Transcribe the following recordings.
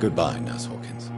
Goodbye, Nurse Hawkins.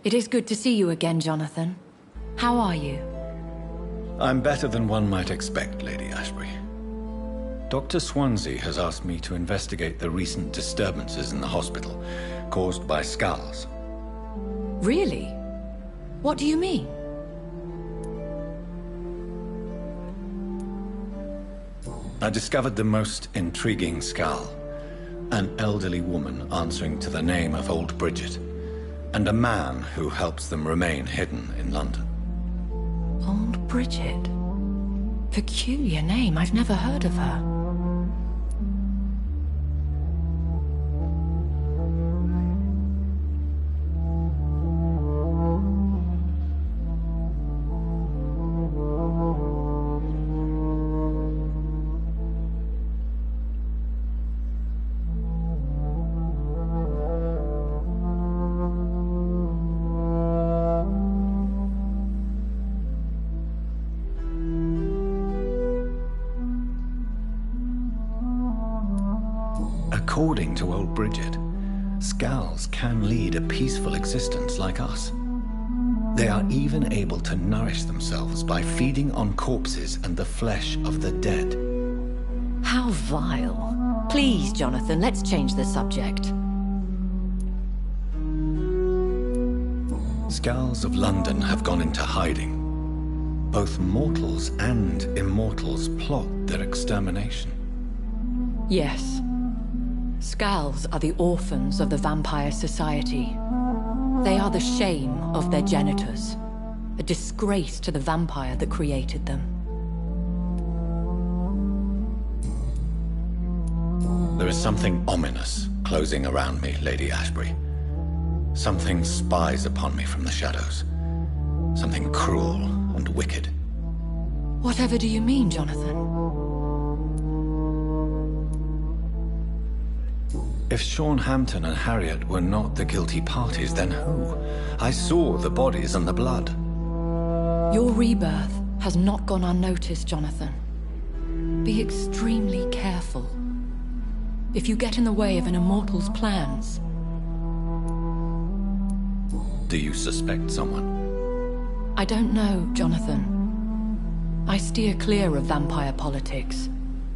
It is good to see you again, Jonathan. How are you? I'm better than one might expect, Lady Ashbury. Dr. Swansea has asked me to investigate the recent disturbances in the hospital, caused by skulls. Really? What do you mean? I discovered the most intriguing skull. An elderly woman answering to the name of Old Bridget, and a man who helps them remain hidden in London. Old Bridget? Peculiar name, I've never heard of her. According to Old Bridget, skulls can lead a peaceful existence like us. They are even able to nourish themselves by feeding on corpses and the flesh of the dead. How vile. Please, Jonathan, let's change the subject. Skulls of London have gone into hiding. Both mortals and immortals plot their extermination. Yes. Skulls are the orphans of the Vampire Society. They are the shame of their genitors, a disgrace to the vampire that created them. There is something ominous closing around me, Lady Ashbury. Something spies upon me from the shadows. Something cruel and wicked. Whatever do you mean, Jonathan? If Sean Hampton and Harriet were not the guilty parties, then who? I saw the bodies and the blood. Your rebirth has not gone unnoticed, Jonathan. Be extremely careful. If you get in the way of an immortal's plans... Do you suspect someone? I don't know, Jonathan. I steer clear of vampire politics,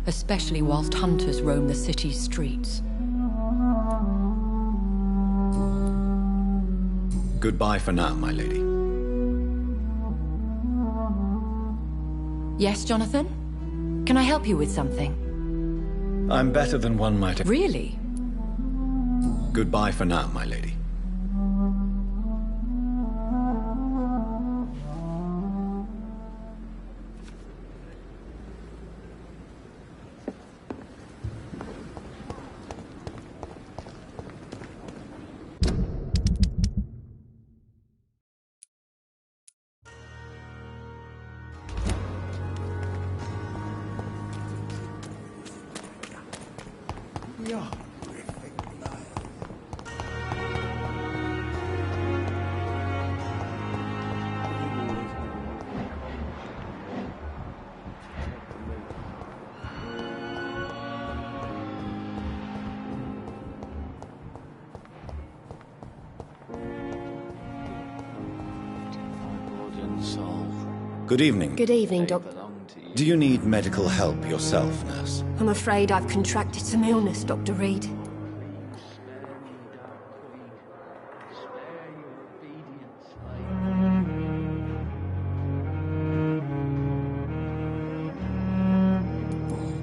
especially whilst hunters roam the city's streets. Goodbye for now, my lady. Yes, Jonathan? Can I help you with something? I'm better than one might... Really? Goodbye for now, my lady. Good evening. Good evening, Doc. Do you need medical help yourself, nurse? I'm afraid I've contracted some illness, Dr. Reed.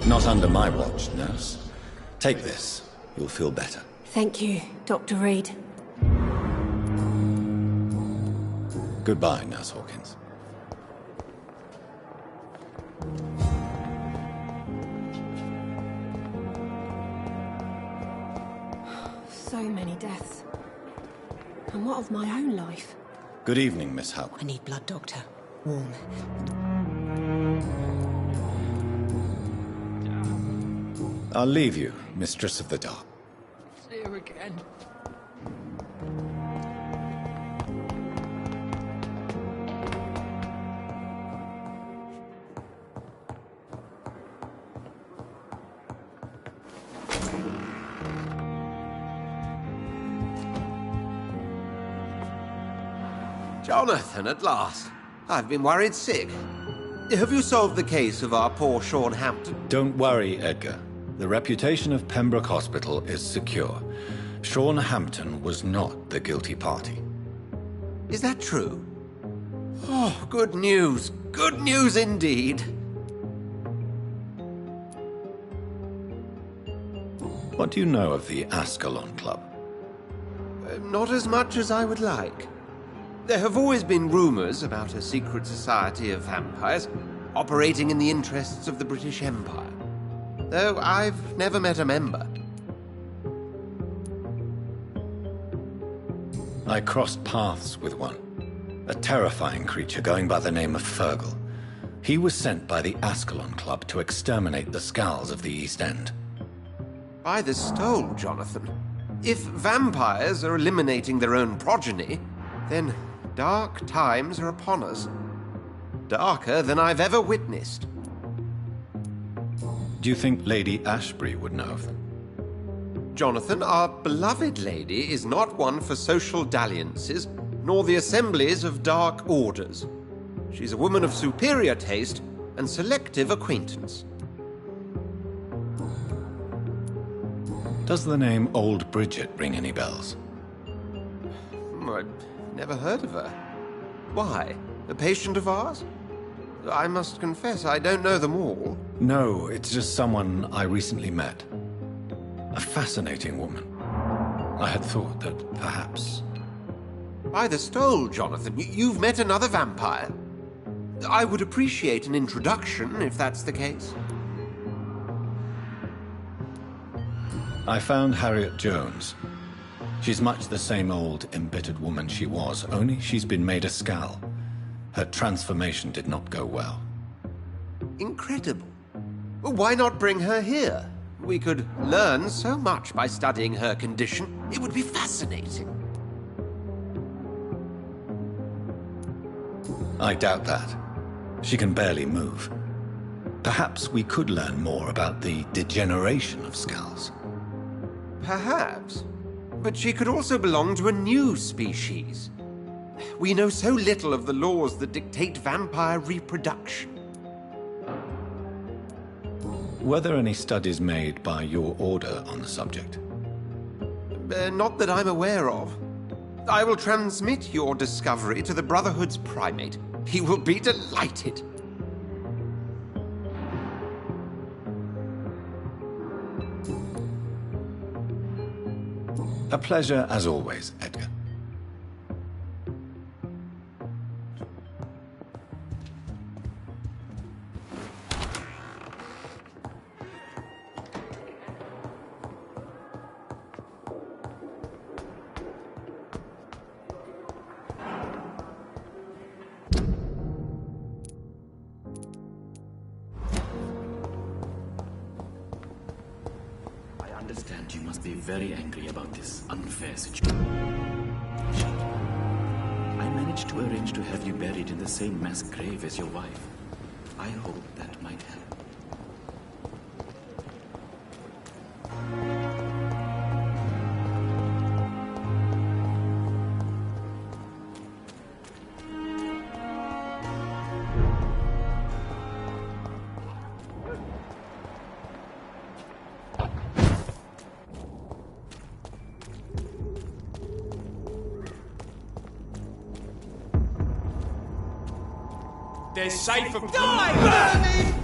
Not under my watch, nurse. Take this. You'll feel better. Thank you, Dr. Reed. Goodbye, Nurse Hawkins. So many deaths. And what of my own life? Good evening, Miss Howe. I need blood, Doctor. Warm. I'll leave you, Mistress of the Dark. See you again. Jonathan, at last. I've been worried sick. Have you solved the case of our poor Sean Hampton? Don't worry, Edgar. The reputation of Pembroke Hospital is secure. Sean Hampton was not the guilty party. Is that true? Oh, good news. Good news indeed. What do you know of the Ascalon Club? Not as much as I would like. There have always been rumors about a secret society of vampires operating in the interests of the British Empire, though I've never met a member. I crossed paths with one. A terrifying creature going by the name of Fergal. He was sent by the Ascalon Club to exterminate the Scowls of the East End. By the stole, Jonathan. If vampires are eliminating their own progeny, then dark times are upon us. Darker than I've ever witnessed. Do you think Lady Ashbury would know of them? Jonathan, our beloved lady is not one for social dalliances, nor the assemblies of dark orders. She's a woman of superior taste and selective acquaintance. Does the name Old Bridget ring any bells? I've never heard of her. Why? A patient of ours? I must confess, I don't know them all. No, it's just someone I recently met. A fascinating woman. I had thought that perhaps... By the stole, Jonathan, you've met another vampire. I would appreciate an introduction, if that's the case. I found Harriet Jones. She's much the same old, embittered woman she was, only she's been made a Scowl. Her transformation did not go well. Incredible. Why not bring her here? We could learn so much by studying her condition. It would be fascinating. I doubt that. She can barely move. Perhaps we could learn more about the degeneration of Scowls. Perhaps. But she could also belong to a new species. We know so little of the laws that dictate vampire reproduction. Were there any studies made by your order on the subject? Not that I'm aware of. I will transmit your discovery to the Brotherhood's primate. He will be delighted. A pleasure as always, Edgar. I understand you must be very angry about this unfair situation. I managed to arrange to have you buried in the same mass grave as your wife. I hope that might help. They're safe from... Die, Bernie!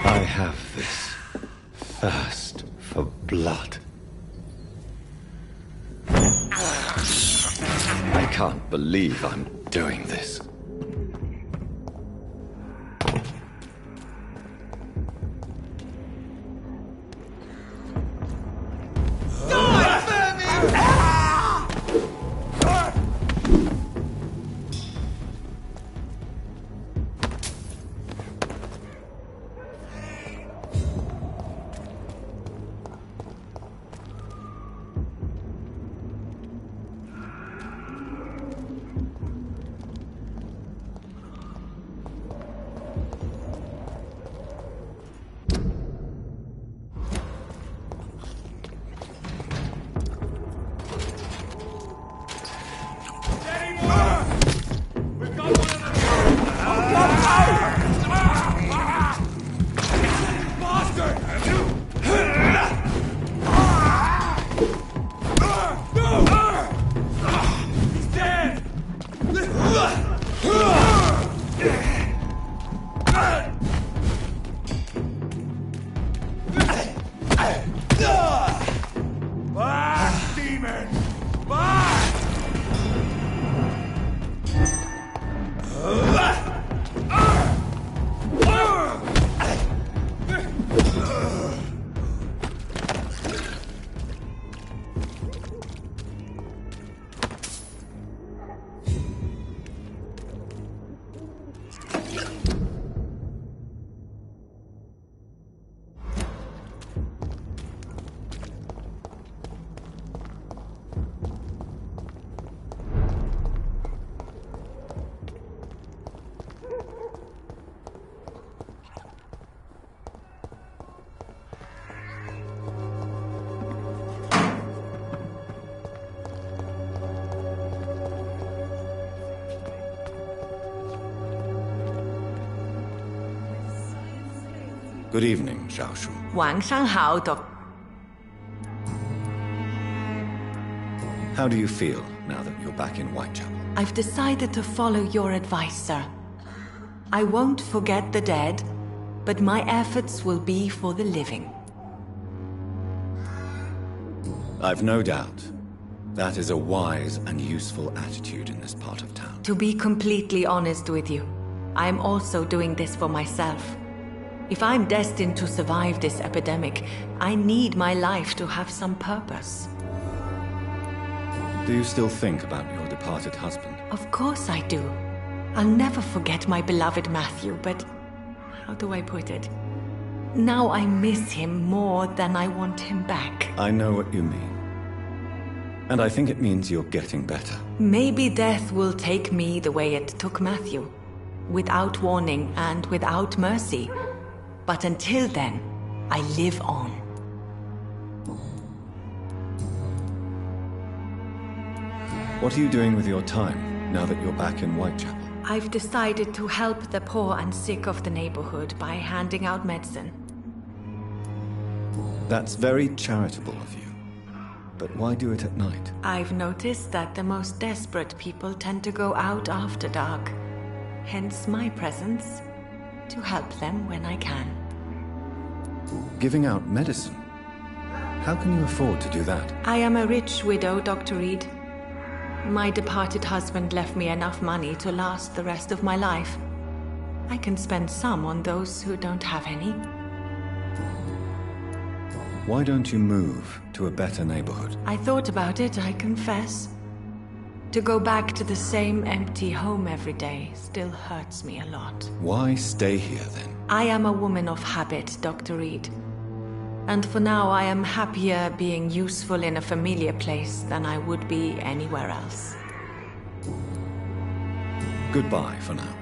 I have this thirst for blood. I can't believe I'm doing this. Good evening, Xiaoshu. 晚上好, Doc. How do you feel now that you're back in Whitechapel? I've decided to follow your advice, sir. I won't forget the dead, but my efforts will be for the living. I've no doubt. That is a wise and useful attitude in this part of town. To be completely honest with you, I'm also doing this for myself. If I'm destined to survive this epidemic, I need my life to have some purpose. Do you still think about your departed husband? Of course I do. I'll never forget my beloved Matthew, but how do I put it? Now I miss him more than I want him back. I know what you mean. And I think it means you're getting better. Maybe death will take me the way it took Matthew. Without warning and without mercy. But until then, I live on. What are you doing with your time, now that you're back in Whitechapel? I've decided to help the poor and sick of the neighborhood by handing out medicine. That's very charitable of you. But why do it at night? I've noticed that the most desperate people tend to go out after dark. Hence my presence, to help them when I can. Giving out medicine? How can you afford to do that? I am a rich widow, Dr. Reed. My departed husband left me enough money to last the rest of my life. I can spend some on those who don't have any. Why don't you move to a better neighborhood? I thought about it, I confess. To go back to the same empty home every day still hurts me a lot. Why stay here then? I am a woman of habit, Dr. Reed. And for now, I am happier being useful in a familiar place than I would be anywhere else. Goodbye for now.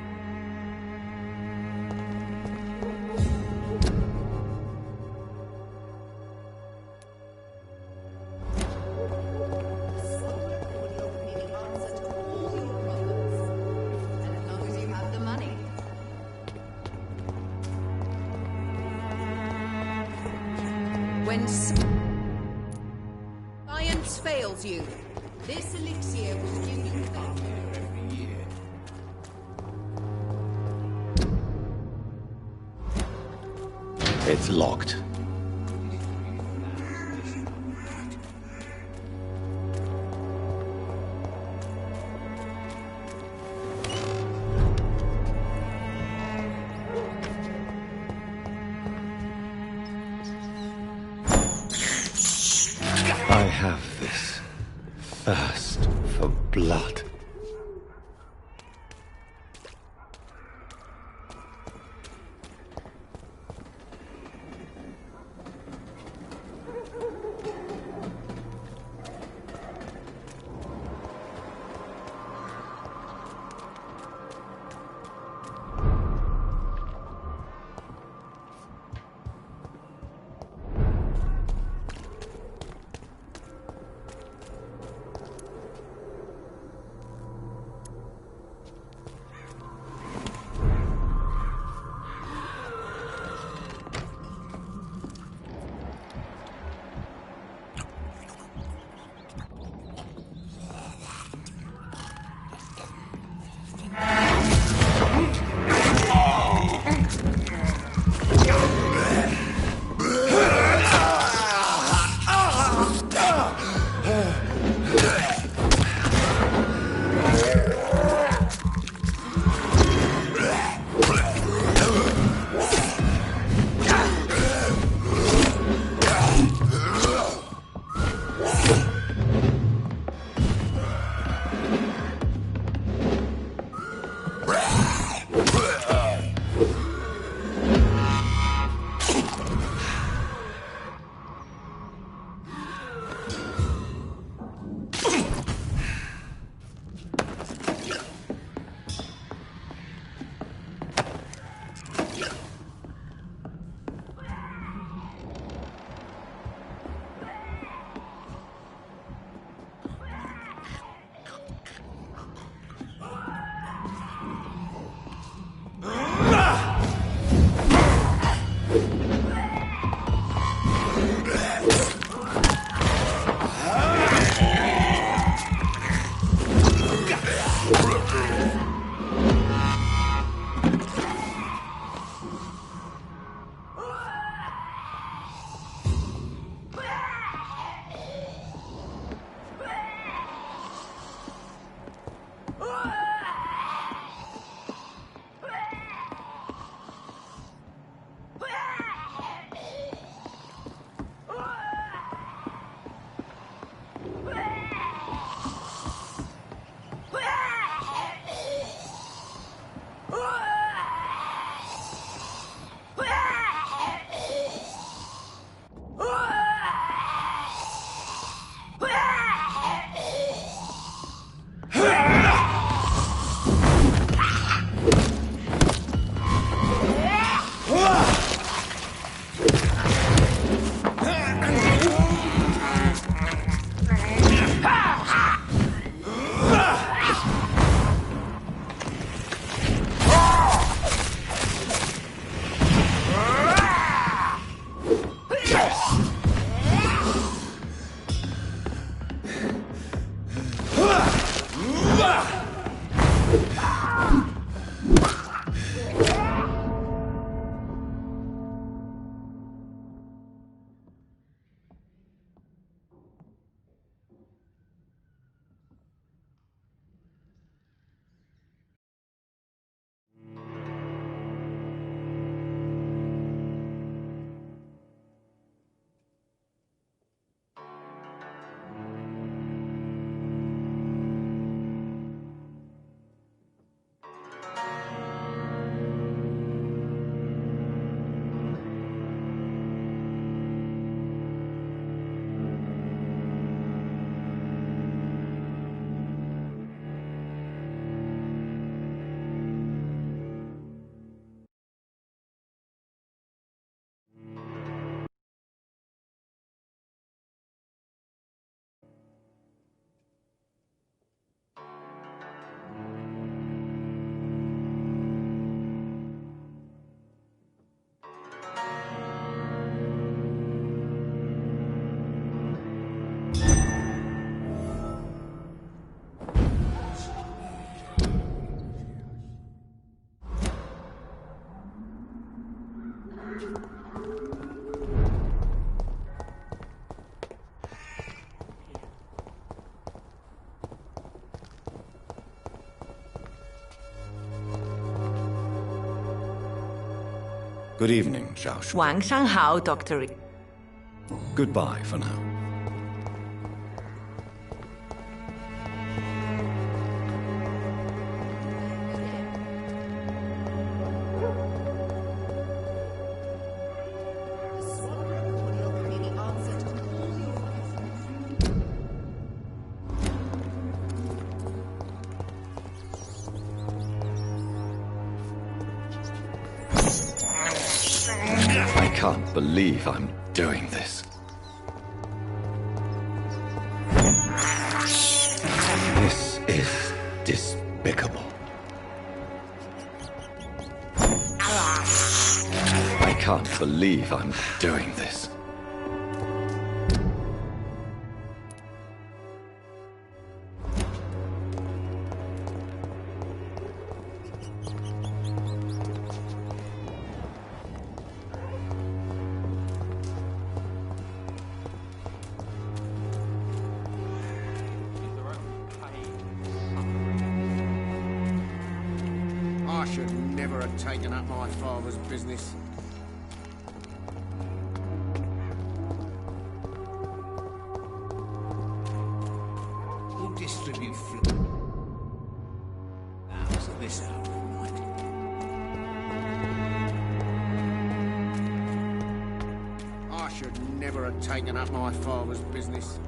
When science fails you, this elixir will give you faith. It's locked. I have this thirst for blood. Good evening, Zhao Shu. 晚上好, Dr. Goodbye for now. I can't believe I'm doing this. This is despicable. I can't believe I'm doing this. I should never have taken up my father's business. Who distribute flowers at this hour of night? I should never have taken up my father's business.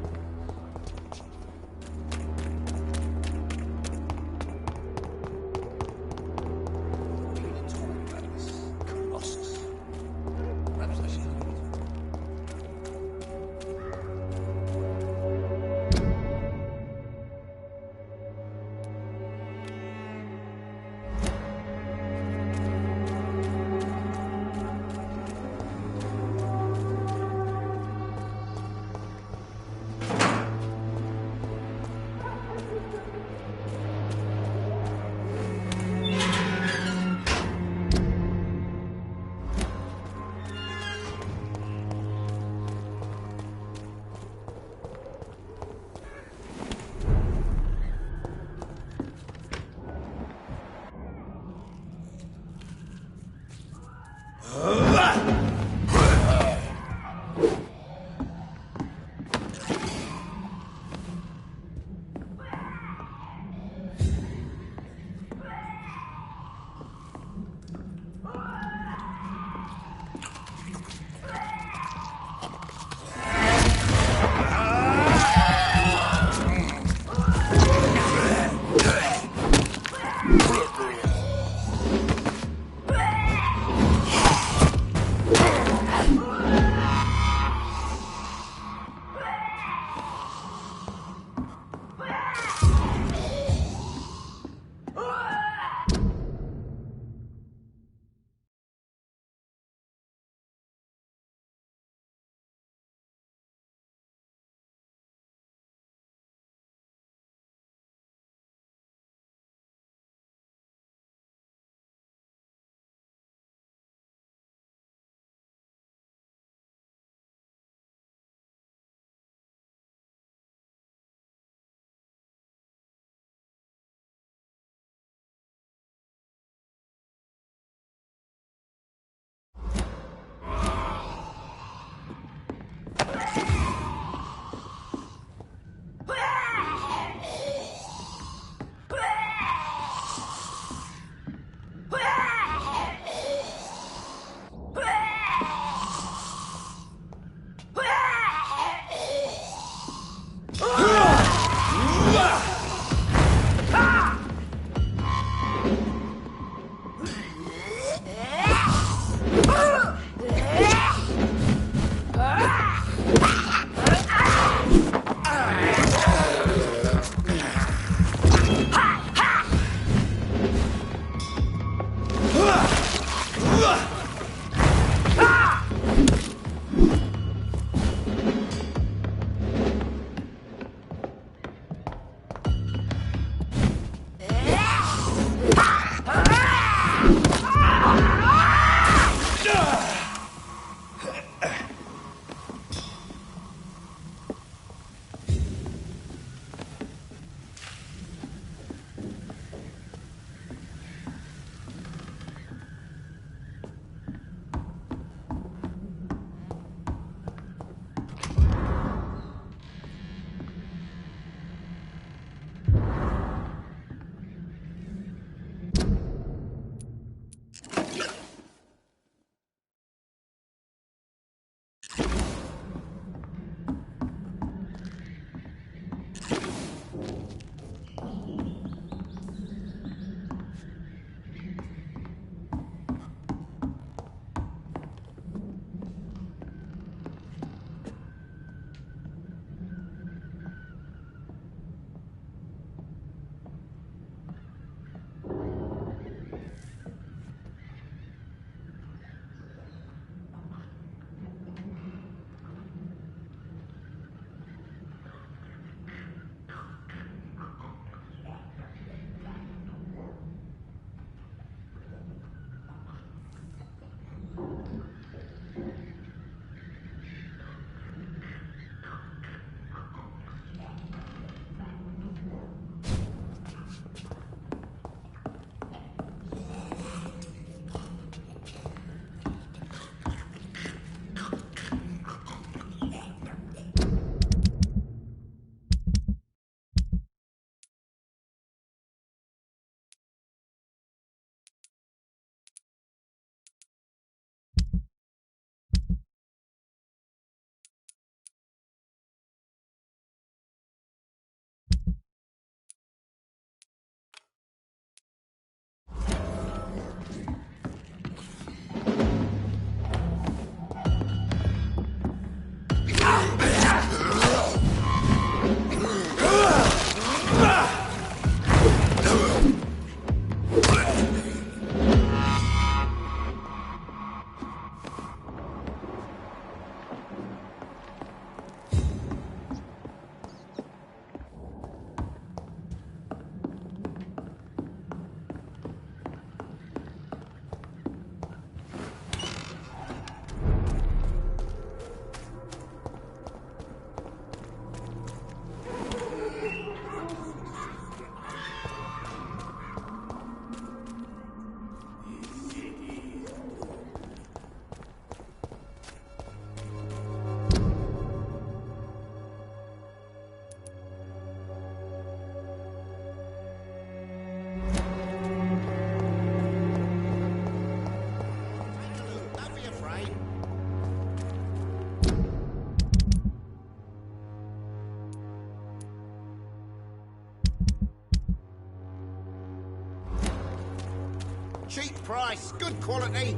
Cheap price, good quality.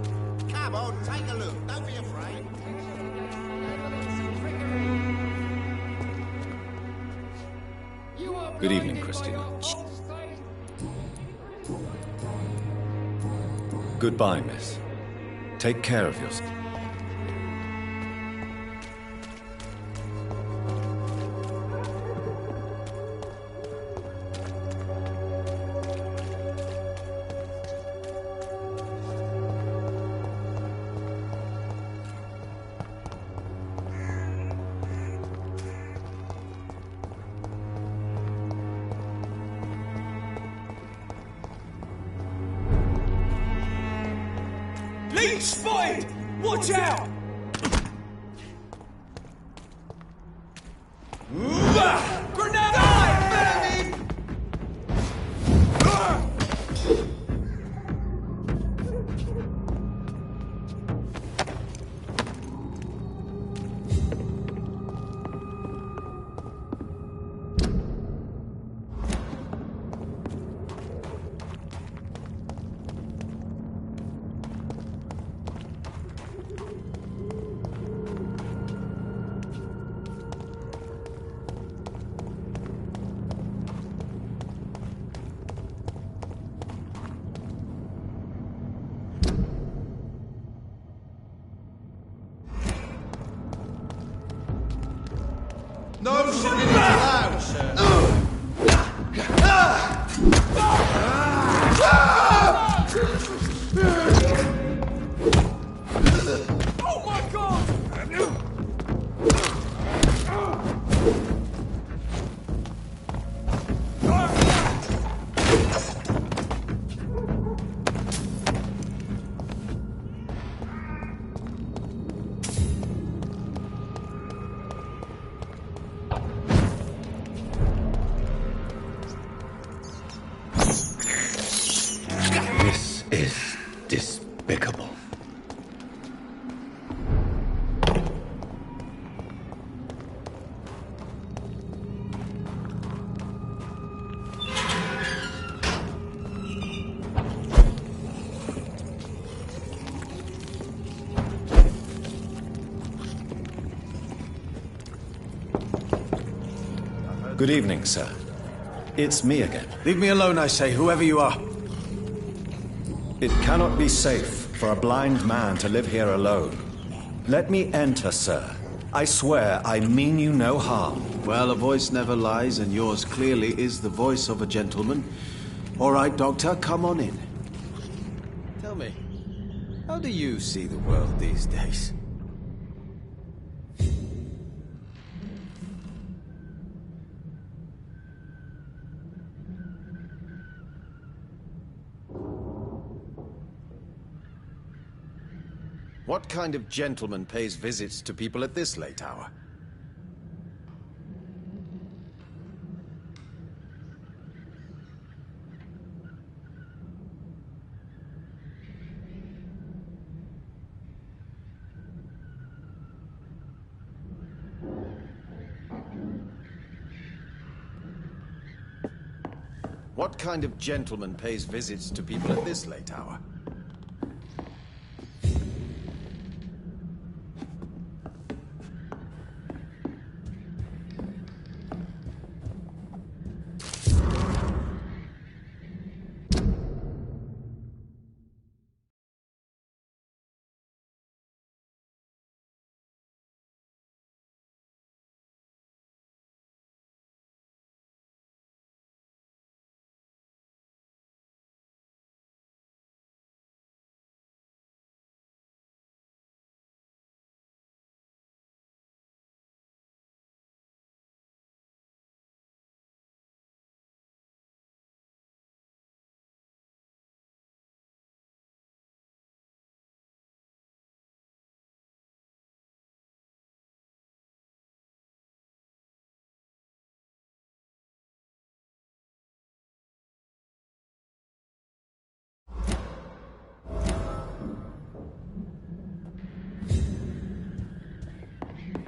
Come on, take a look. Don't be afraid. Good evening, Christina. Goodbye, miss. Take care of yourself. Leech spotted! Watch out! Grenade! Die, baby! No shooting is allowed, sir. Oh my god! This is despicable. Good evening, sir. It's me again. Leave me alone, I say, whoever you are. It cannot be safe for a blind man to live here alone. Let me enter, sir. I swear I mean you no harm. Well, a voice never lies, and yours clearly is the voice of a gentleman. All right, Doctor, come on in. Tell me, how do you see the world these days? What kind of gentleman pays visits to people at this late hour? What kind of gentleman pays visits to people at this late hour?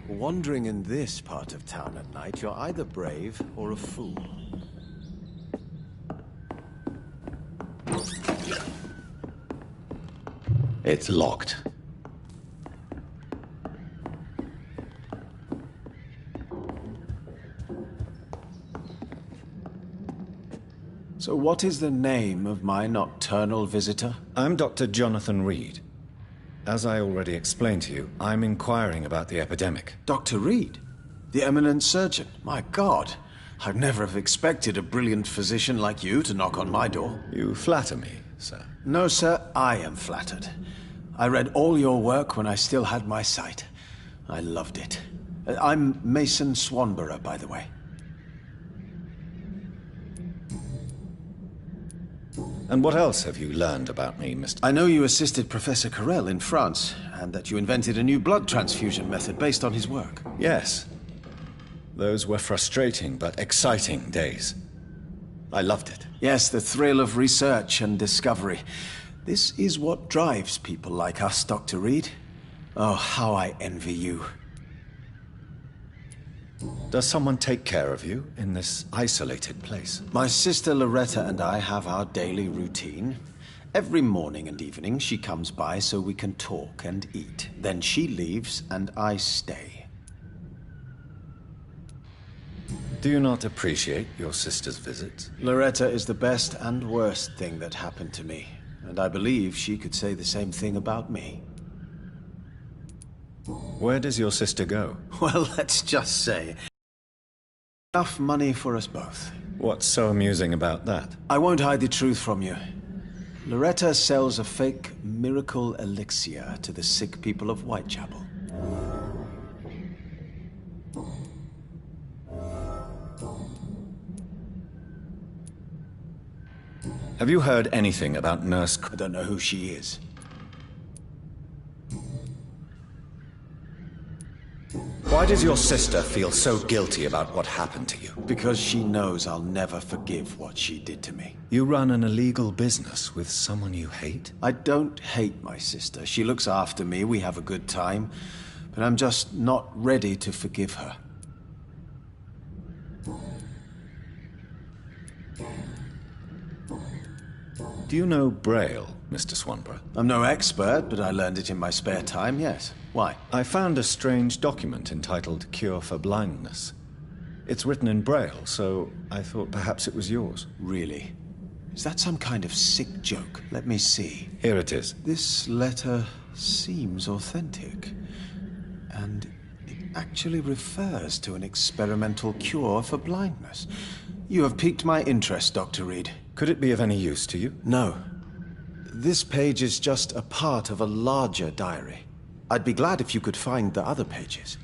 Wandering in this part of town at night, you're either brave or a fool. It's locked. So what is the name of my nocturnal visitor? I'm Dr. Jonathan Reed. As I already explained to you, I'm inquiring about the epidemic. Dr. Reed? The eminent surgeon? My God, I'd never have expected a brilliant physician like you to knock on my door. You flatter me, sir. No, sir, I am flattered. I read all your work when I still had my sight. I loved it. I'm Mason Swanborough, by the way. And what else have you learned about me, Mr. I know you assisted Professor Carell in France, and that you invented a new blood transfusion method based on his work. Yes. Those were frustrating but exciting days. I loved it. Yes, the thrill of research and discovery. This is what drives people like us, Dr. Reed. Oh, how I envy you. Does someone take care of you in this isolated place? My sister Loretta and I have our daily routine. Every morning and evening she comes by so we can talk and eat. Then she leaves and I stay. Do you not appreciate your sister's visits? Loretta is the best and worst thing that happened to me. And I believe she could say the same thing about me. Where does your sister go? Well, let's just say, enough money for us both. What's so amusing about that? I won't hide the truth from you. Loretta sells a fake miracle elixir to the sick people of Whitechapel. Have you heard anything about Nurse... I don't know who she is. Why does your sister feel so guilty about what happened to you? Because she knows I'll never forgive what she did to me. You run an illegal business with someone you hate? I don't hate my sister. She looks after me, we have a good time. But I'm just not ready to forgive her. Do you know Braille, Mr. Swanborough? I'm no expert, but I learned it in my spare time, yes. Why? I found a strange document entitled Cure for Blindness. It's written in Braille, so I thought perhaps it was yours. Really? Is that some kind of sick joke? Let me see. Here it is. This letter seems authentic. And it actually refers to an experimental cure for blindness. You have piqued my interest, Dr. Reed. Could it be of any use to you? No. This page is just a part of a larger diary. I'd be glad if you could find the other pages.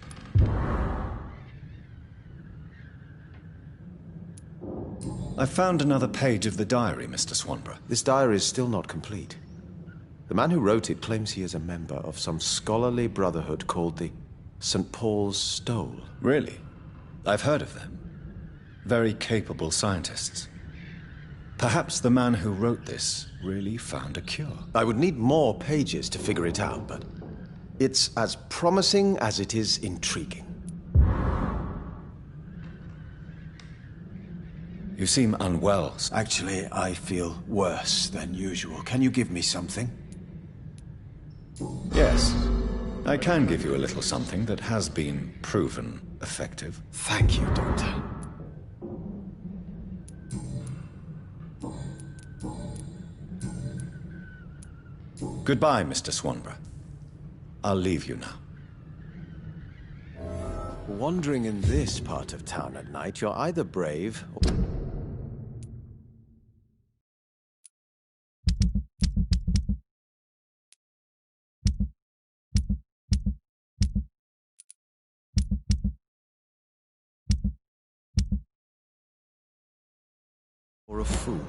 I found another page of the diary, Mr. Swanborough. This diary is still not complete. The man who wrote it claims he is a member of some scholarly brotherhood called the St. Paul's Stole. Really? I've heard of them. Very capable scientists. Perhaps the man who wrote this really found a cure. I would need more pages to figure it out, but it's as promising as it is intriguing. You seem unwell. Actually, I feel worse than usual. Can you give me something? Yes. I can give you a little something that has been proven effective. Thank you, Doctor. Goodbye, Mr. Swanborough. I'll leave you now. Wandering in this part of town at night, you're either brave or a fool.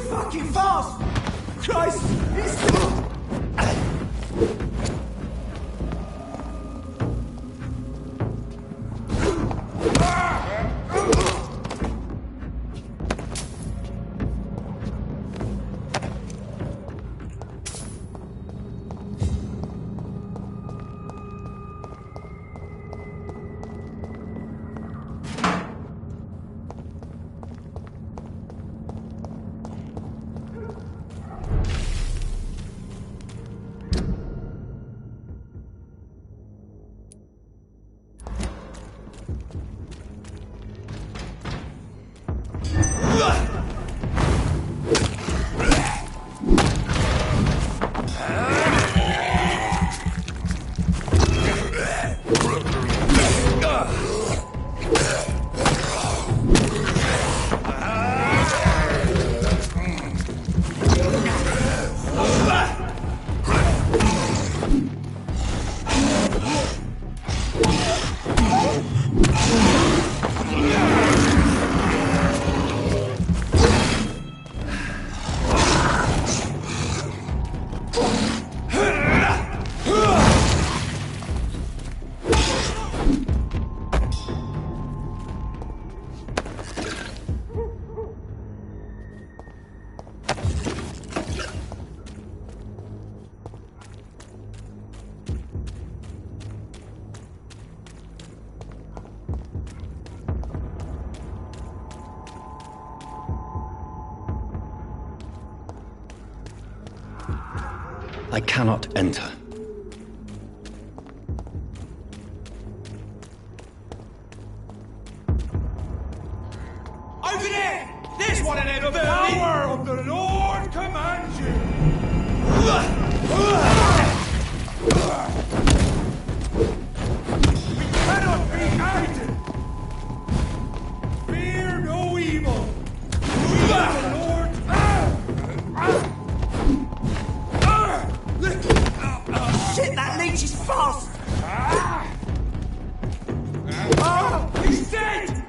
fucking fast! Christ! I cannot enter. Over there! There's one of them! The power of the Lord commands you! We cannot be guided! Fear no evil! We are the Lord! Shit, that leech is fast! He's dead!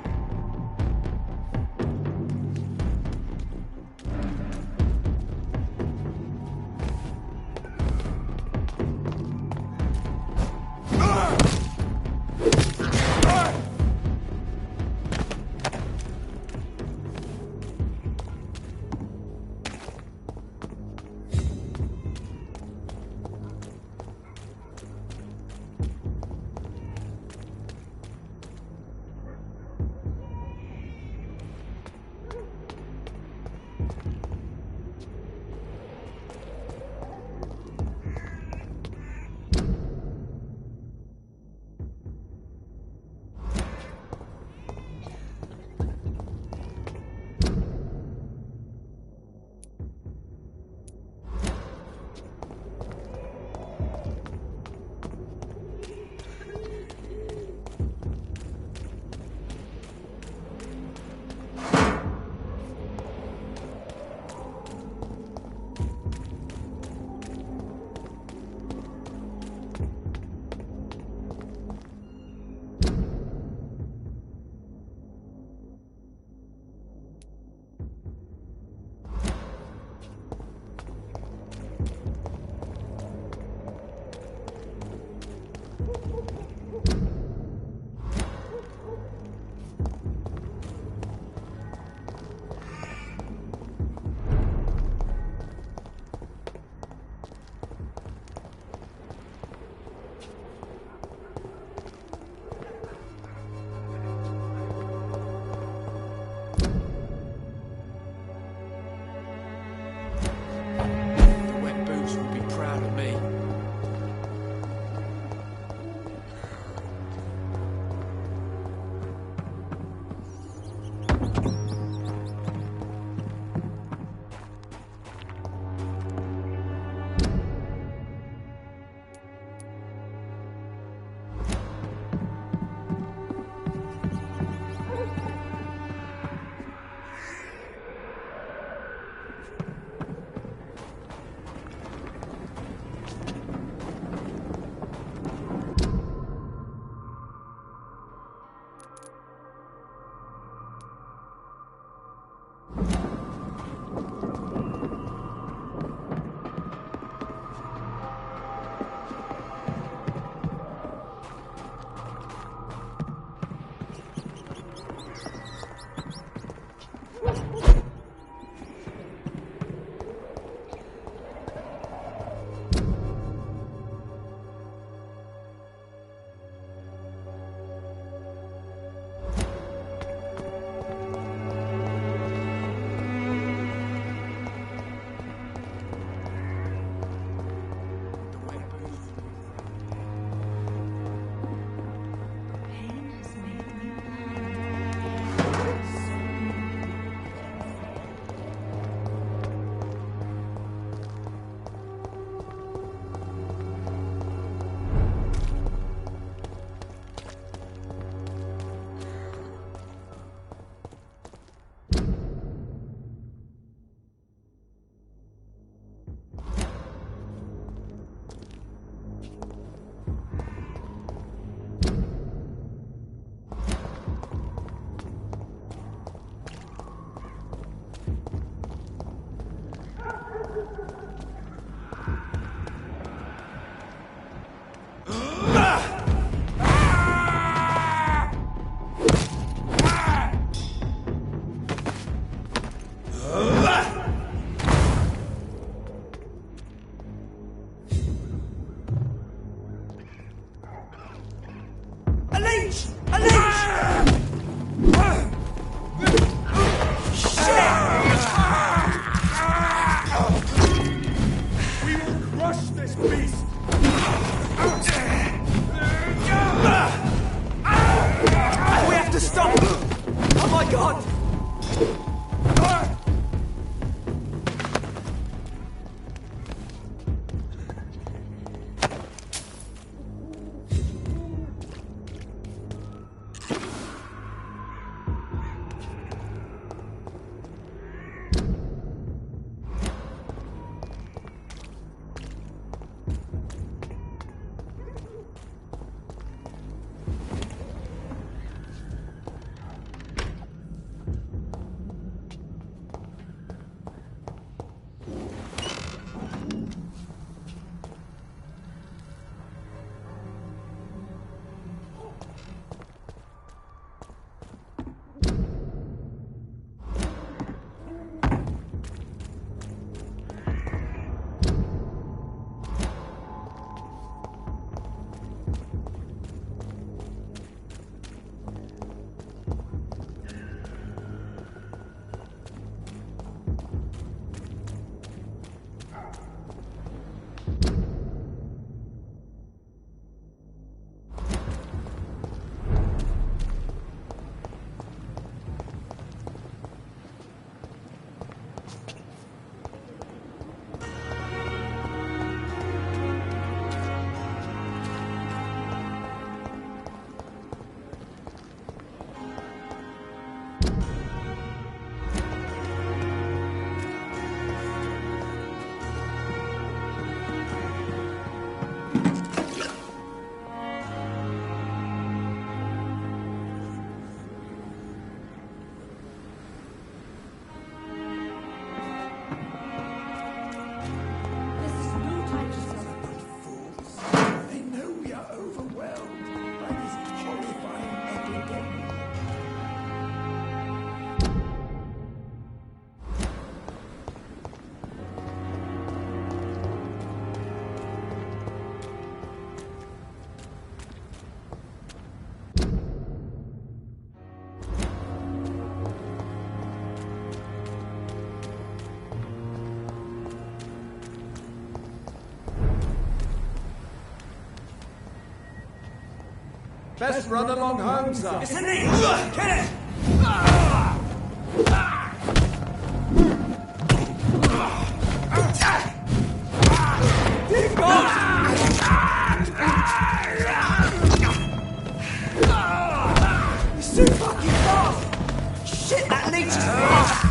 leech! A leech! We will crush this beast! We have to stop! Oh my god! Best run along home, sir. It's a leech! Kill it! Dear God! He's too fucking fast! Shit, that leech is fast!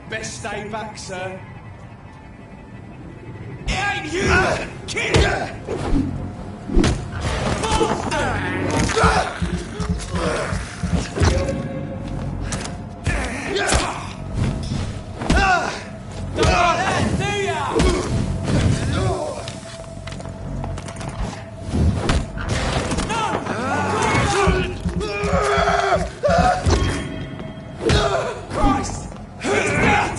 Best stay back, sir. It ain't you! Kill it! Don't like that, do ya? Christ! He's dead!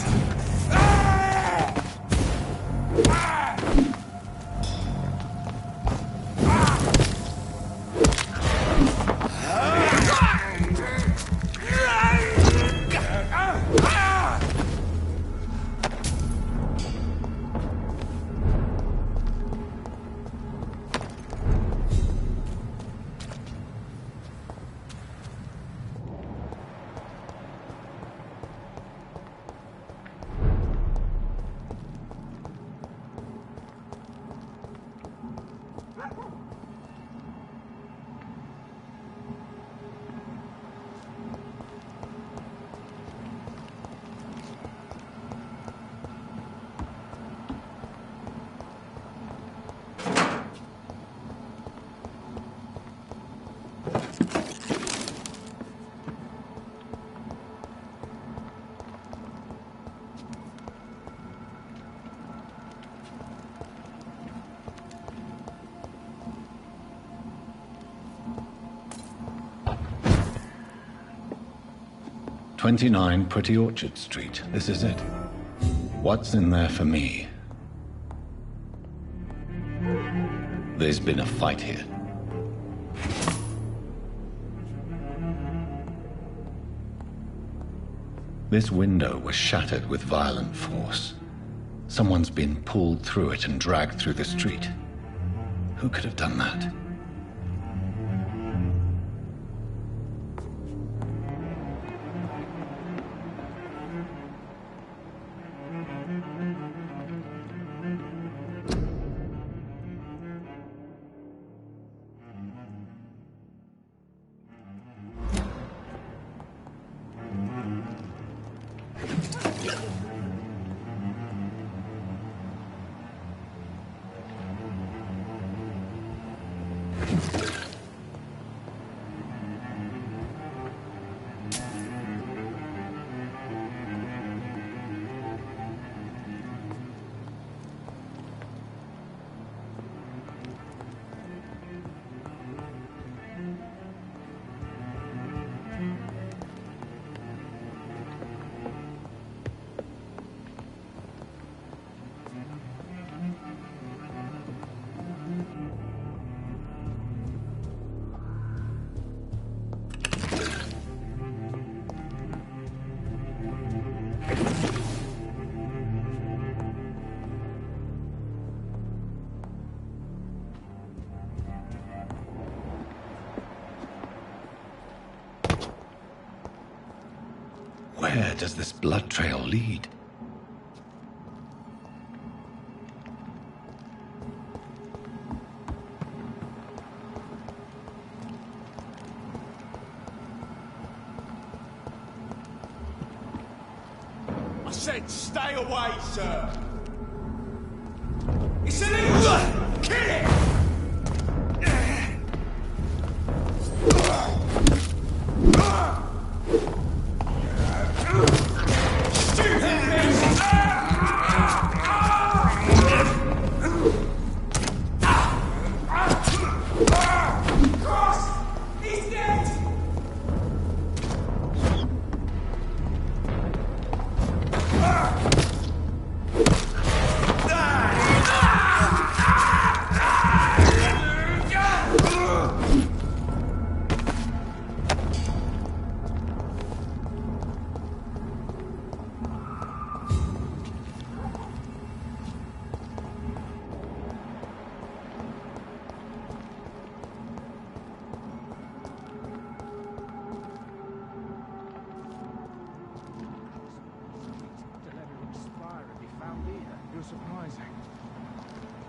29 Pretty Orchard Street. This is it. What's in there for me? There's been a fight here. This window was shattered with violent force. Someone's been pulled through it and dragged through the street. Who could have done that? Where does this blood trail lead? I said stay away, sir! It's illegal! Kill it! Surprising.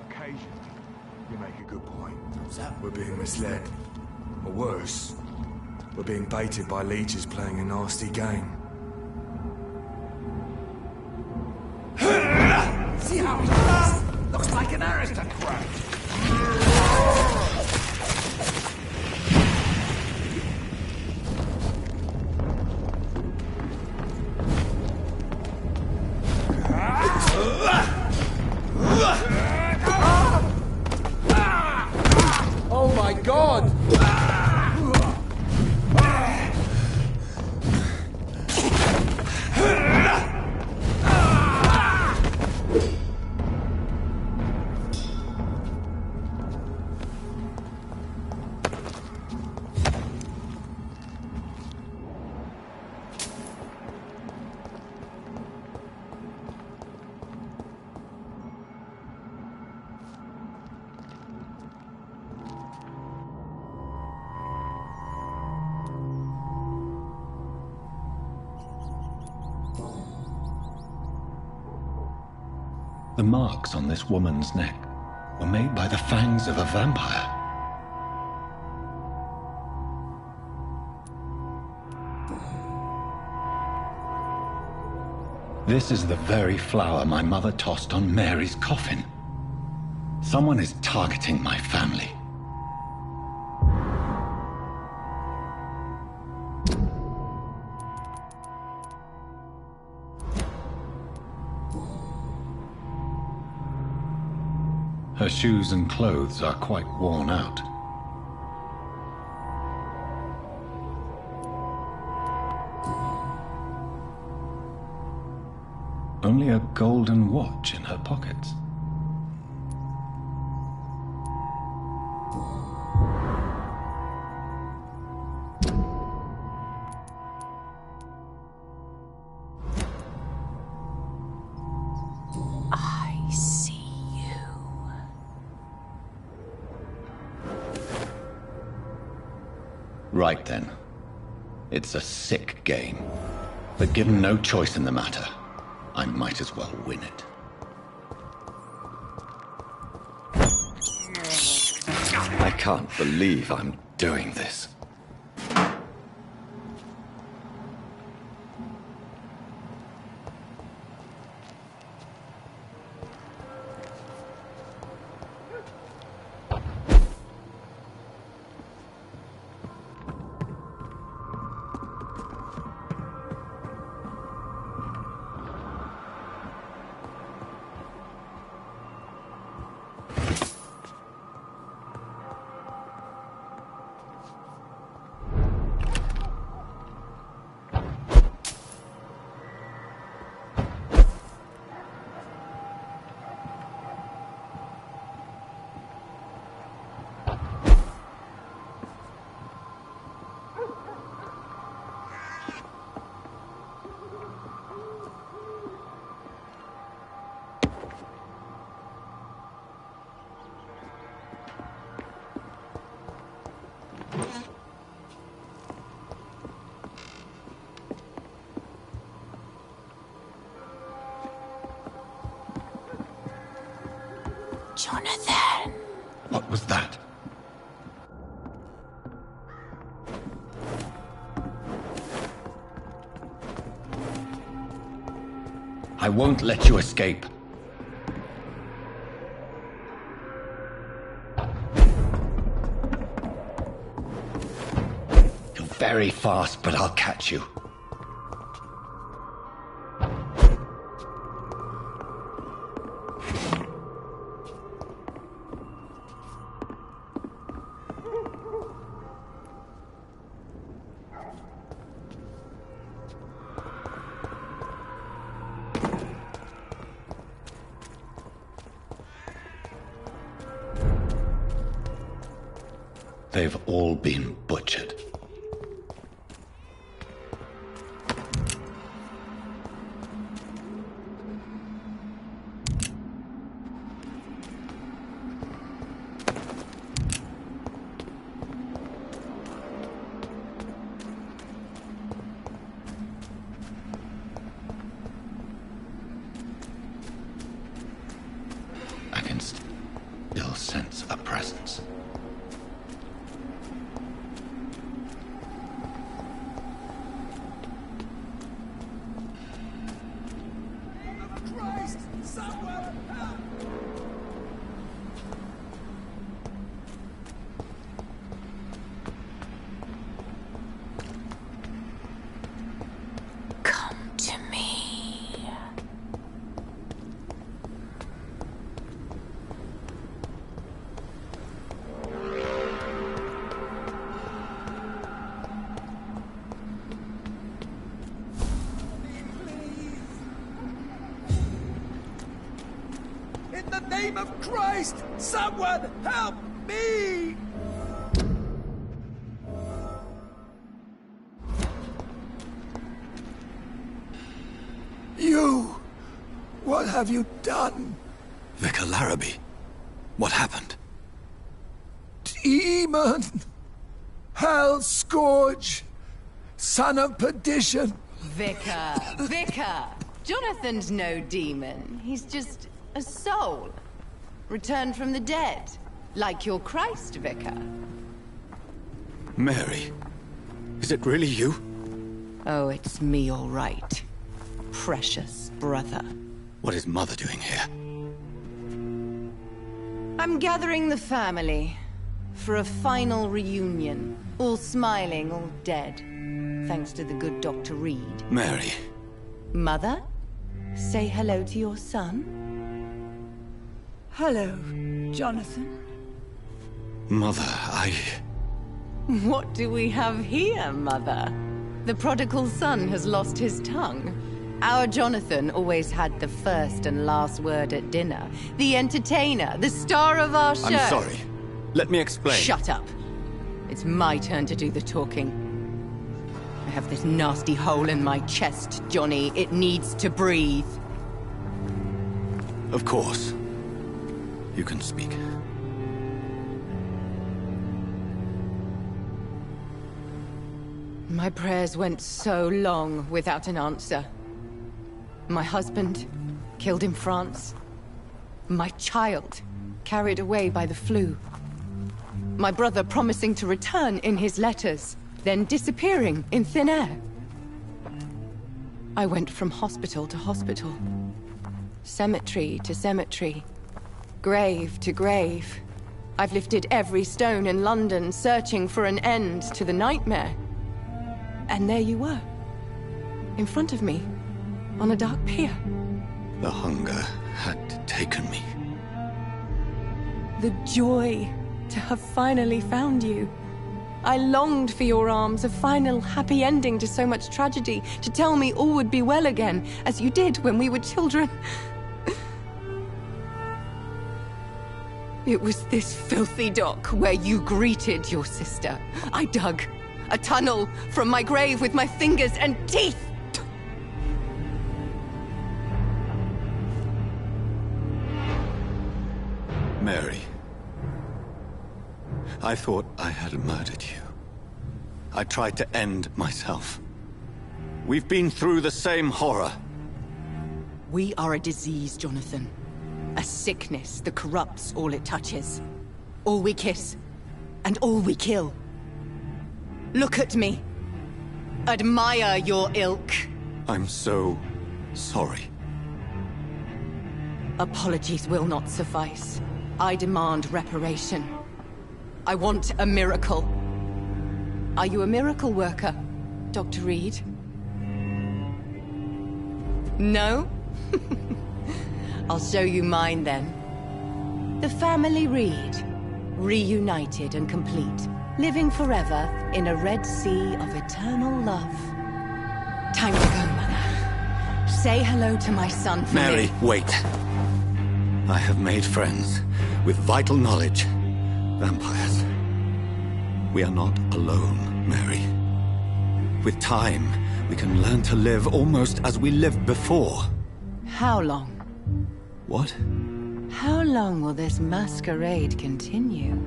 Occasionally, you make a good point. We're being misled. Or worse, we're being baited by leeches playing a nasty game. See how he does? Looks like an aristocrat. Oh my God! The marks on this woman's neck were made by the fangs of a vampire. This is the very flower my mother tossed on Mary's coffin. Someone is targeting my family. Her shoes and clothes are quite worn out. only a golden watch in her pockets. I see you. Right then. It's a sick game. But given no choice in the matter, I might as well win it. I can't believe I'm doing this. Jonathan! What was that? I won't let you escape. You're very fast, but I'll catch you. They've all been butchered. I can still sense a presence. In the name of Christ, someone help me! You! What have you done? Vicar Larrabee, what happened? Demon! Hell Scourge! Son of perdition! Vicar! Jonathan's no demon. He's just a soul. Returned from the dead. Like your Christ, Vicar. Mary, is it really you? Oh, it's me, all right. Precious brother. What is Mother doing here? I'm gathering the family for a final reunion. All smiling, all dead. Thanks to the good Dr. Reed. Mary. Mother, say hello to your son. Hello, Jonathan. Mother, What do we have here, Mother? The prodigal son has lost his tongue. Our Jonathan always had the first and last word at dinner. The entertainer, the star of our show. I'm sorry. Let me explain. Shut up. It's my turn to do the talking. I have this nasty hole in my chest, Johnny. It needs to breathe. Of course. You can speak. My prayers went so long without an answer. My husband, killed in France. My child, carried away by the flu. My brother promising to return in his letters, then disappearing in thin air. I went from hospital to hospital. Cemetery to cemetery. Grave to grave. I've lifted every stone in London, searching for an end to the nightmare. And there you were. In front of me. On a dark pier. The hunger had taken me. The joy to have finally found you. I longed for your arms, a final happy ending to so much tragedy, to tell me all would be well again, as you did when we were children. It was this filthy dock where you greeted your sister. I dug a tunnel from my grave with my fingers and teeth. Mary. I thought I had murdered you. I tried to end myself. We've been through the same horror. We are a disease, Jonathan. A sickness that corrupts all it touches. All we kiss, and all we kill. Look at me. Admire your ilk. I'm so sorry. Apologies will not suffice. I demand reparation. I want a miracle. Are you a miracle worker, Dr. Reed? No? I'll show you mine then. The family Reed, reunited and complete, living forever in a red sea of eternal love. Time to go, Mother. Say hello to my son for Mary, me. wait. I have made friends with vital knowledge. Vampires. We are not alone, Mary. With time, we can learn to live almost as we lived before. How long? What? How long will this masquerade continue?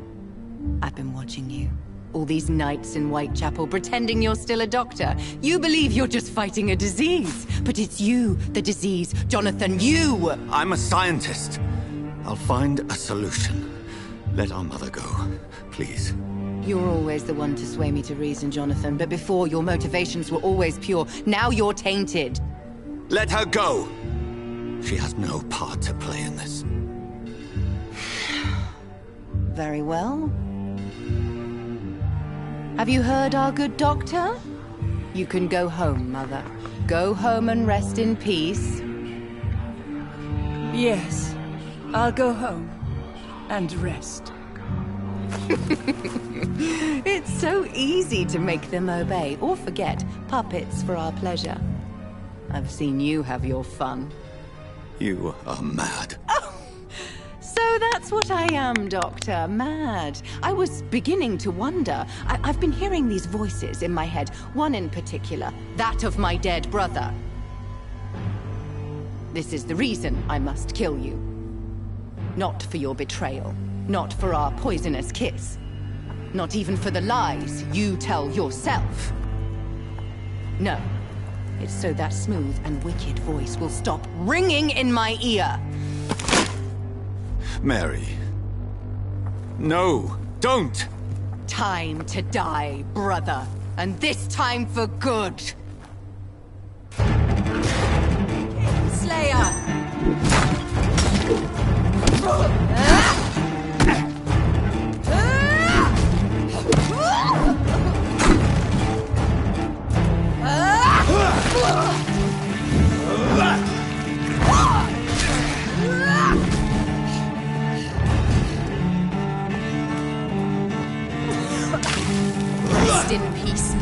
I've been watching you. All these nights in Whitechapel, pretending you're still a doctor. You believe you're just fighting a disease. But it's you, the disease. Jonathan, you! I'm a scientist. I'll find a solution. Let our mother go, please. You're always the one to sway me to reason, Jonathan. But before, your motivations were always pure. Now you're tainted. Let her go! She has no part to play in this. Very well. Have you heard our good doctor? You can go home, Mother. Go home and rest in peace. Yes, I'll go home and rest. It's so easy to make them obey or forget. Puppets for our pleasure. I've seen you have your fun. You are mad. Oh, so that's what I am, Doctor. Mad. I was beginning to wonder. I've been hearing these voices in my head. One in particular, that of my dead brother. This is the reason I must kill you. Not for your betrayal. Not for our poisonous kiss. Not even for the lies you tell yourself. No. It's so that smooth and wicked voice will stop ringing in my ear. Mary. No, don't! Time to die, brother. And this time for good. Slayer! Rest in peace.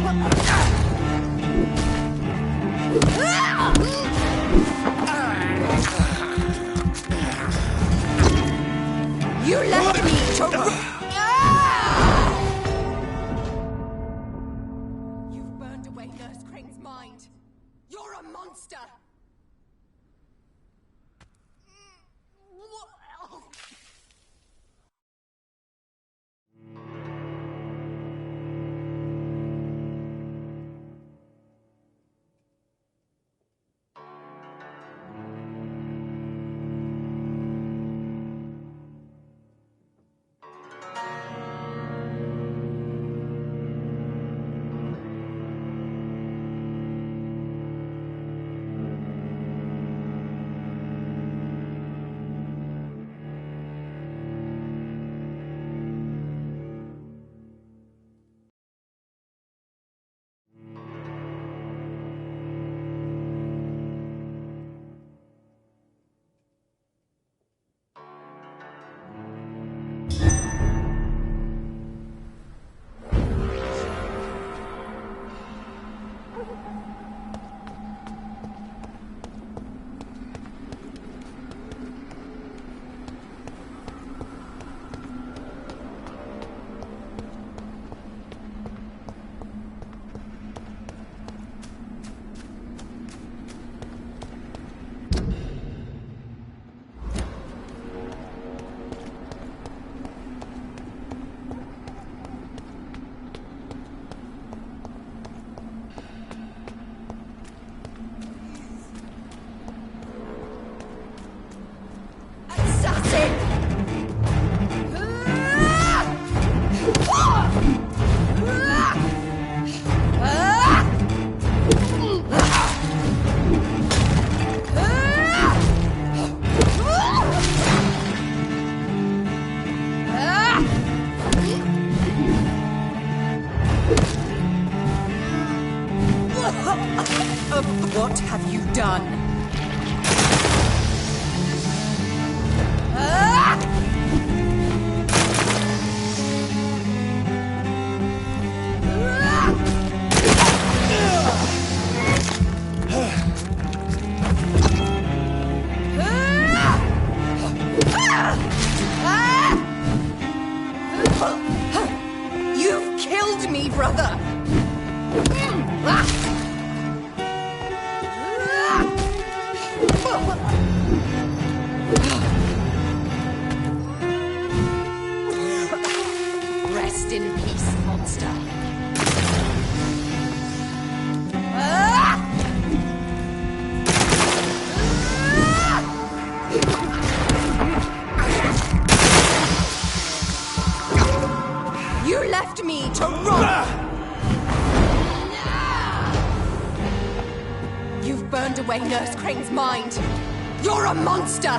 You left me to... You've burned away Nurse Crane's mind. You're a monster! What have you done? You've killed me, brother! Rest in peace, monster. You left me to rot! You've burned away Nurse Crane's mind. You're a monster!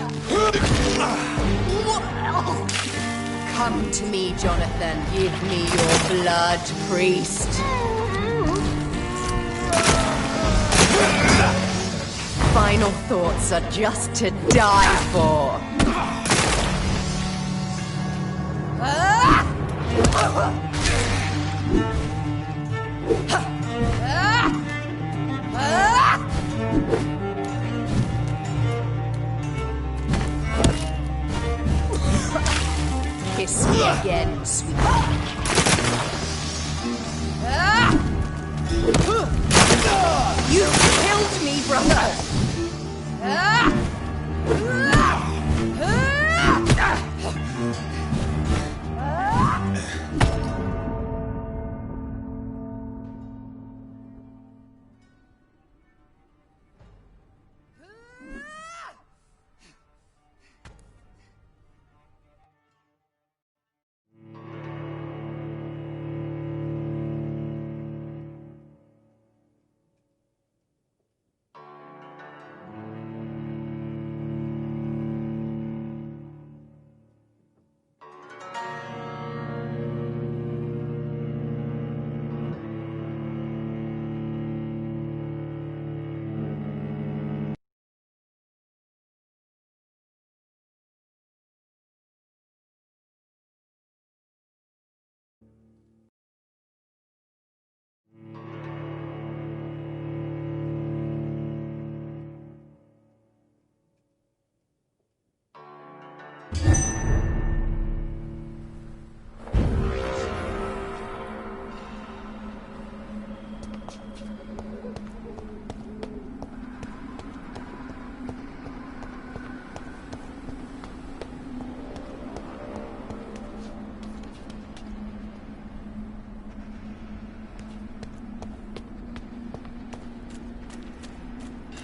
Come to me, Jonathan. Give me your blood, priest. Final thoughts are just to die for. Kiss me again, sweet. You killed me, brother!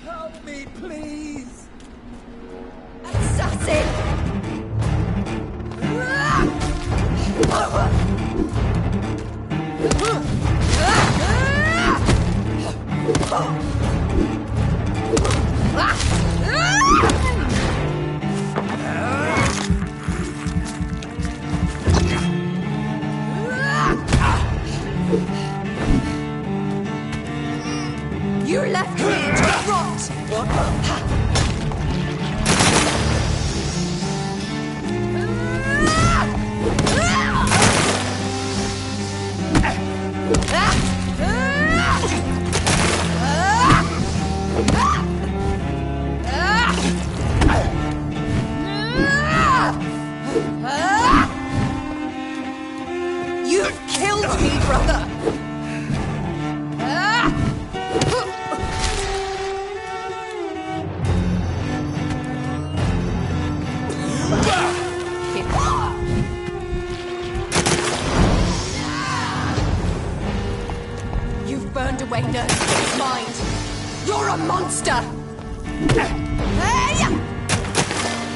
Help me, please! Assassin! You left me to rot! What? You've killed me, brother! You've burned away Nurse's mind. You're a monster! Hey!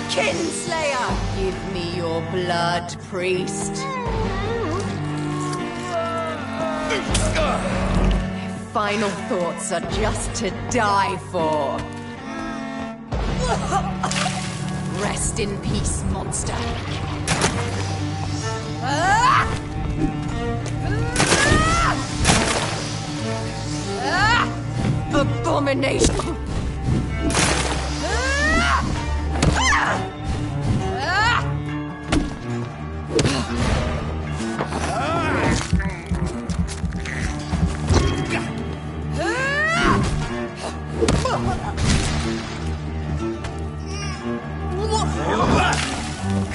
Kinslayer! Give me your blood, priest. Final thoughts are just to die for. Rest in peace, monster. Abomination!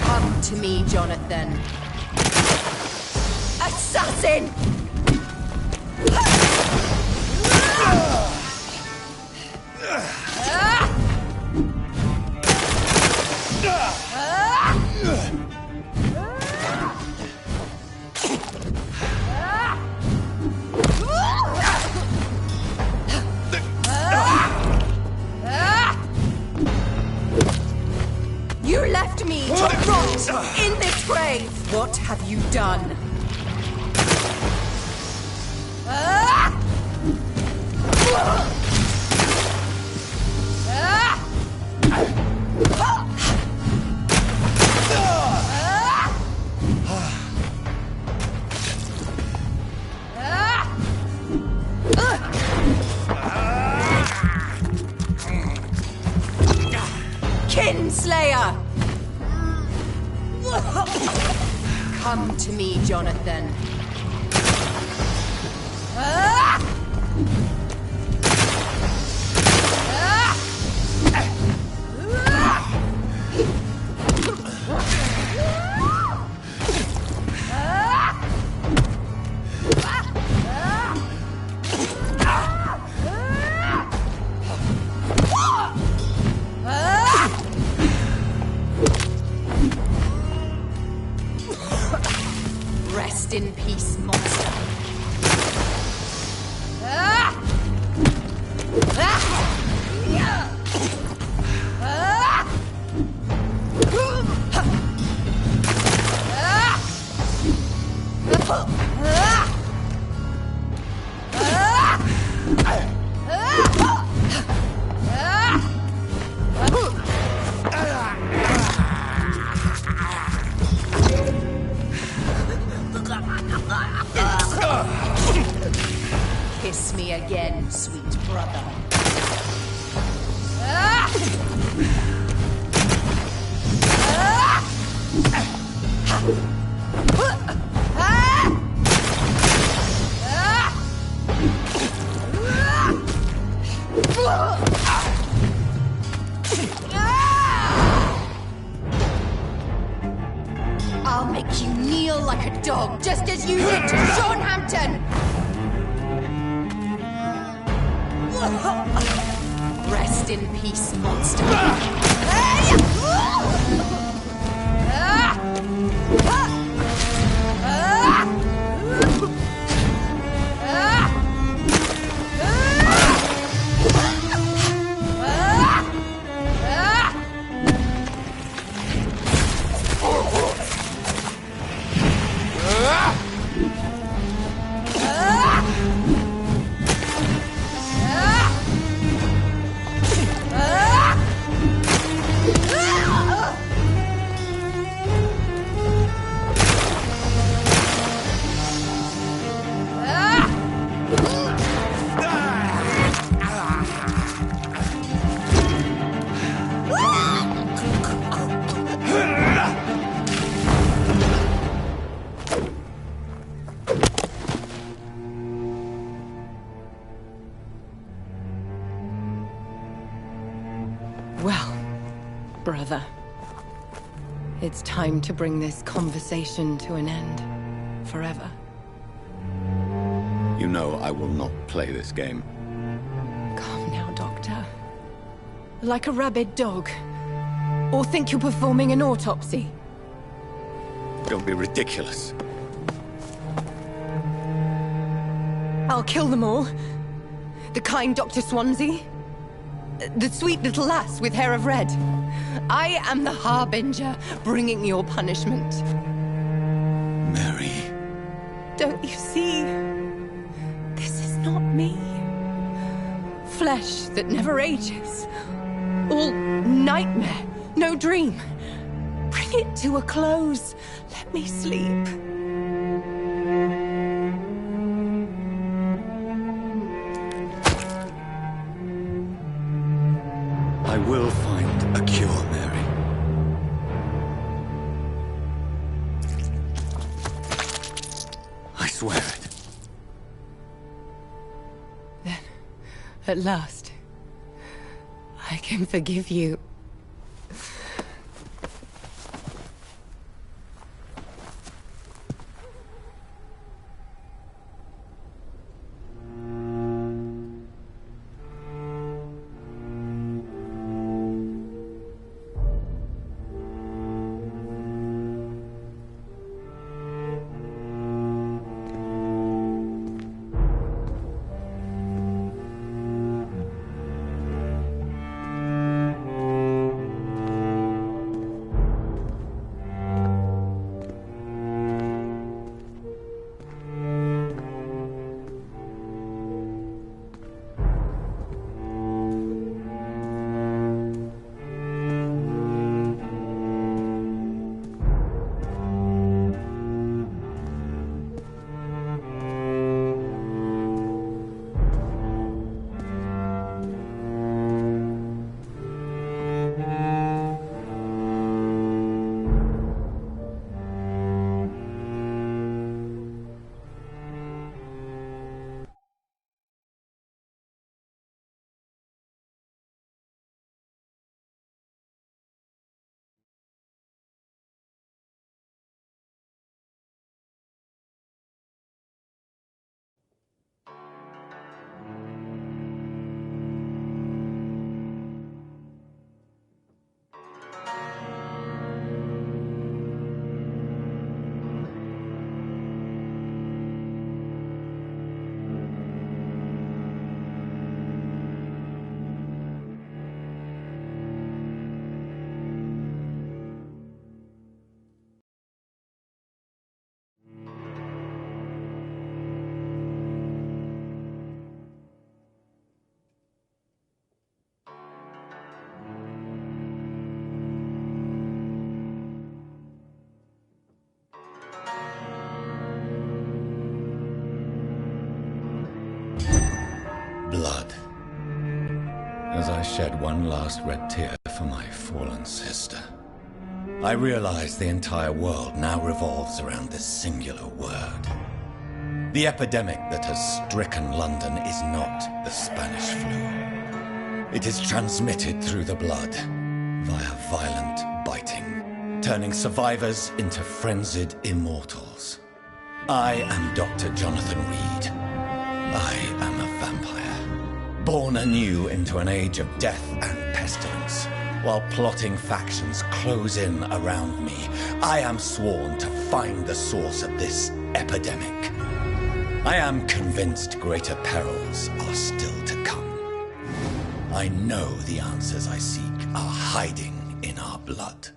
Come to me, Jonathan. Assassin! You left me to rot in this grave! What have you done? Kinslayer! Come to me, Jonathan. Rest in peace, monster. Kiss me again, sweet brother. make you kneel like a dog, just as you did to Sean Hampton! Rest in peace, monster. Brother, it's time to bring this conversation to an end. Forever. You know I will not play this game. Calm now, Doctor. Like a rabid dog. Or think you're performing an autopsy. Don't be ridiculous. I'll kill them all. The kind Dr. Swansea. The sweet little lass with hair of red. I am the Harbinger, bringing your punishment. Mary. Don't you see? This is not me. Flesh that never ages. All nightmare, no dream. Bring it to a close. Let me sleep. I will find a cure, Mary. I swear it. Then, at last, I can forgive you. Blood. As I shed one last red tear for my fallen sister, I realize the entire world now revolves around this singular word. The epidemic that has stricken London is not the Spanish flu. It is transmitted through the blood, via violent biting. turning survivors into frenzied immortals. I am Dr. Jonathan Reed. I am a vampire, born anew into an age of death and pestilence. While plotting factions close in around me, I am sworn to find the source of this epidemic. I am convinced greater perils are still to come. I know the answers I seek are hiding in our blood.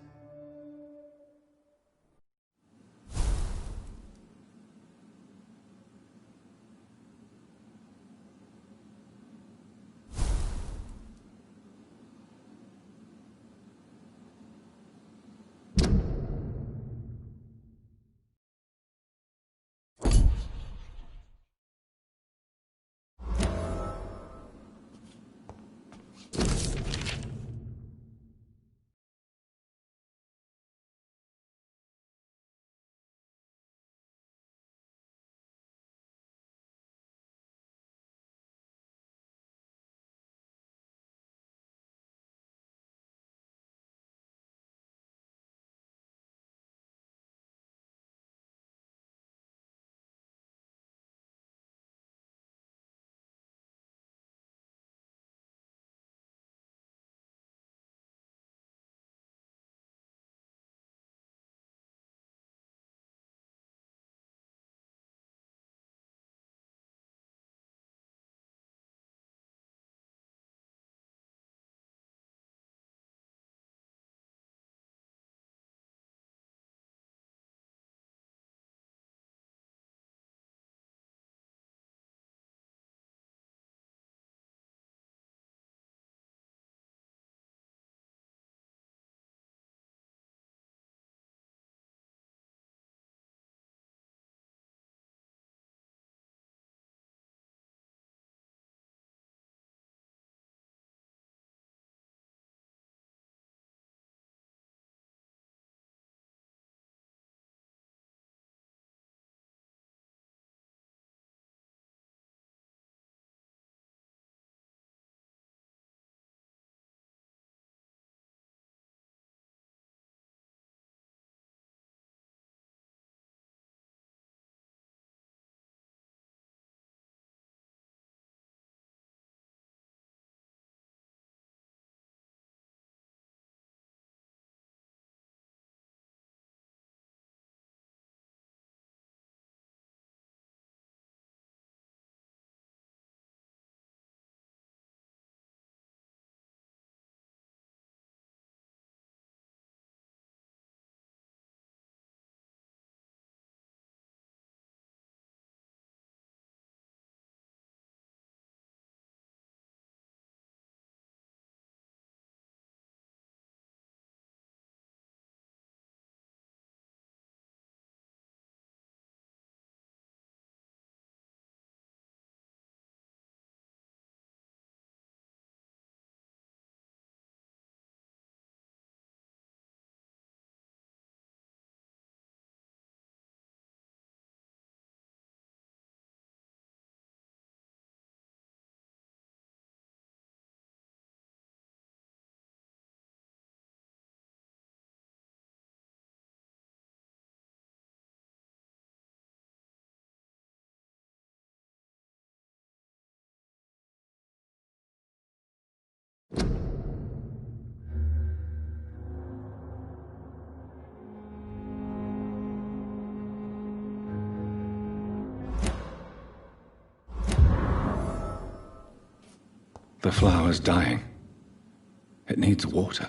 The flower's dying. It needs water.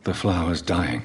The flower's dying.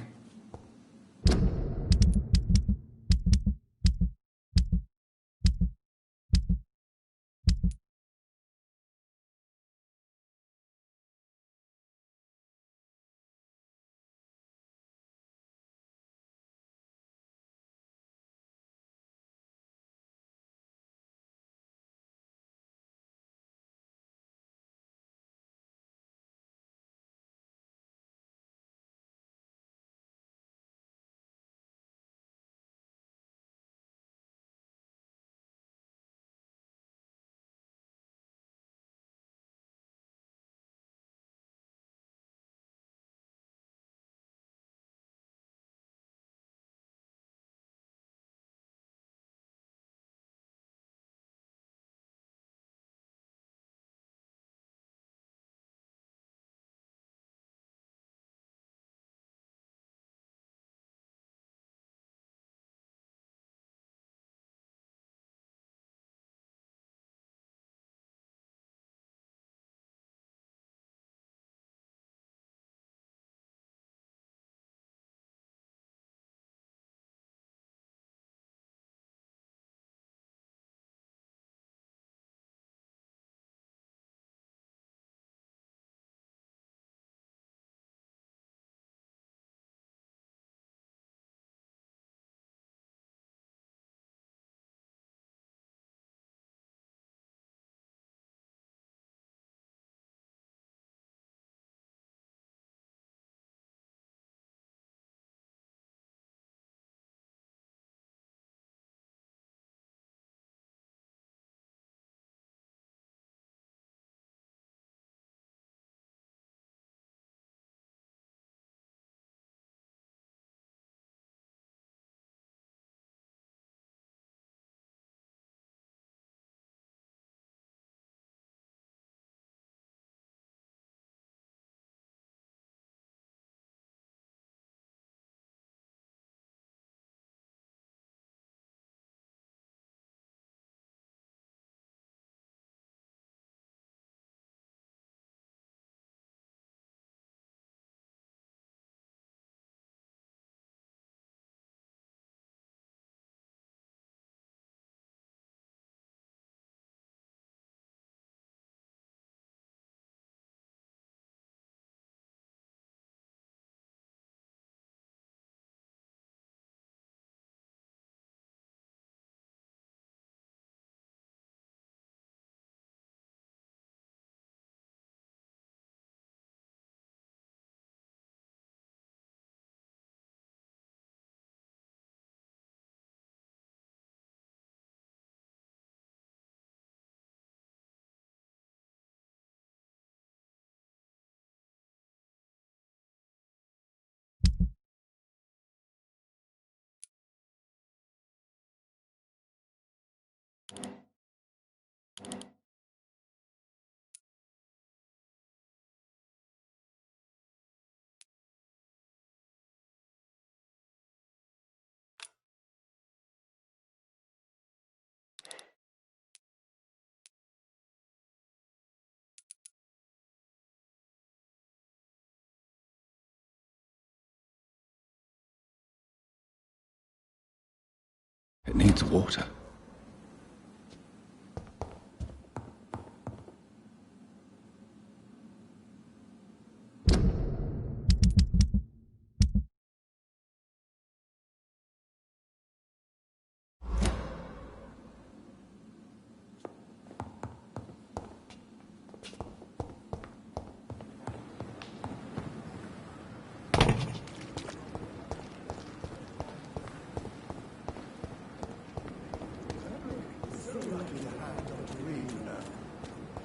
It needs water.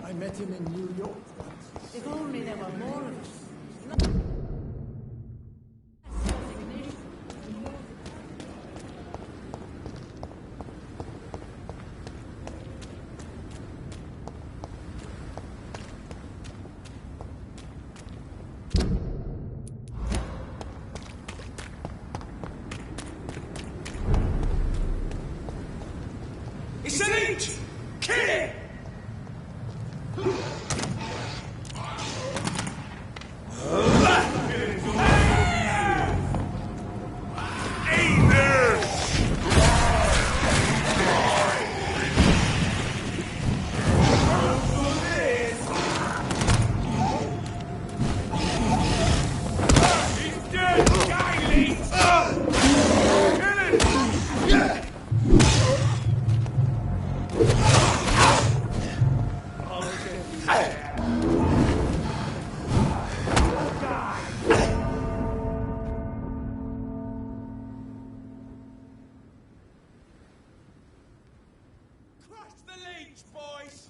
I met him in New York once. If only there were more of us. It's an leech! Kill it! Crush the leech, boys!